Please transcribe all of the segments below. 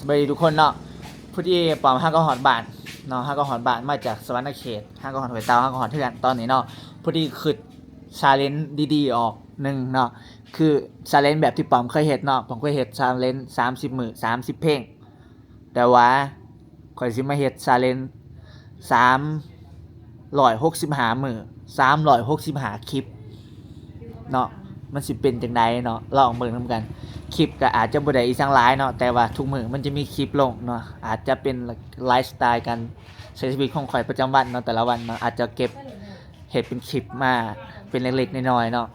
สวัสดีทุกคนเนาะพอดีปอมห้าก็หอดบ้านเนาะห้าก็หอดบ้านมาจากสวรรณเขตห้าก็หอดหอยเตาห้าก็หอดเทือนตอนนี้เนาะพอดีคือชาเลนจ์ดีๆออกหนึ่งเนาะคือชาเลนจ์แบบที่ปอมเคยเห็นเนาะผมเคยเห็นชาเลนจ์30 มื้อ30เพลงแต่ว่าข่อยสิมาเฮ็ดชาเลนจ์365 มื้อ365คลิปเนาะมันสิเป็นจังไดเนาะลองเบิ่งนำกันคลิปก็อาจจะบ่ได้อีสังหลายเนาะแต่ว่าทุกมื้อมันจะมีคลิปลงเนาะอาจจะเป็นไลฟ์สไตล์การใช้ชีวิตของข่อยประจำวันเนาะแต่ละวันเนาะอาจจะเก็บเฮ็ดเป็นคลิปมาเป็นเล็กๆน้อยๆเนาะ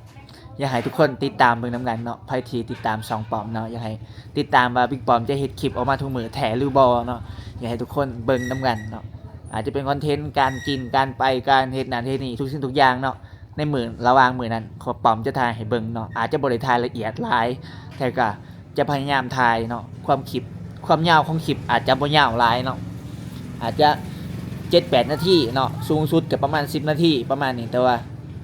อยากให้ทุกคนติดตามเบิ่งนำกันเนาะไผที่ติดตามช่องปอมเนาะอยากให้ติดตามว่าบิ๊กปอมจะเฮ็ดคลิปออกมาทุกมื้อแท้หรือบ่เนาะอยากให้ทุกคนเบิ่งนำกันเนาะอาจจะเป็นคอนเทนต์การกินการไปการเฮ็ดนั่นเฮ็ดนี่ทุกสิ่งทุกอย่างเนาะในมื้อระหว่างมื้อนั้นขอปอมจะถ่ายให้เบิ่งเนาะอาจจะบ่ได้ถ่ายละเอียดหลายแต่ก็จะพยายามถ่ายเนาะความยาวของคลิปอาจจะบ่ยาวหลายเนาะอาจจะ 7-8 นาทีเนาะสูงสุดก็ประมาณ10 นาทีประมาณนี้แต่ว่า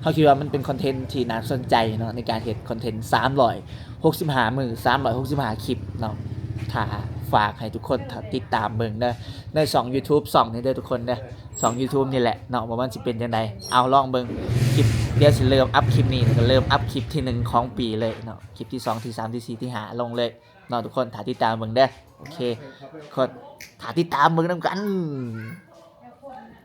เฮาคิดว่ามันเป็นคอนเทนต์ที่น่าสนใจเนาะในการเฮ็ดคอนเทนต์365 มื้อ365 คลิปเนาะถ้าฝากให้ทุกคนติดตามเบิ่งเด้อในช่อง YouTube ช่องนี้เด้อทุกคนเด้อช่อง YouTube นี่แหละเนาะว่ามันสิเป็นจังไดเอาลองเบิ่งคลิปเดี๋ยวสิเริ่มอัพคลิปนี้แล้วก็เริ่มอัพคลิปที่1ของปีเลยเนาะคลิปที่2ที่3ที่4ที่5ลงเลยเนาะทุกคนถ้าติดตามเบิ่งเด้อโอเคคนถ้าติดตามเบิ่งนำกัน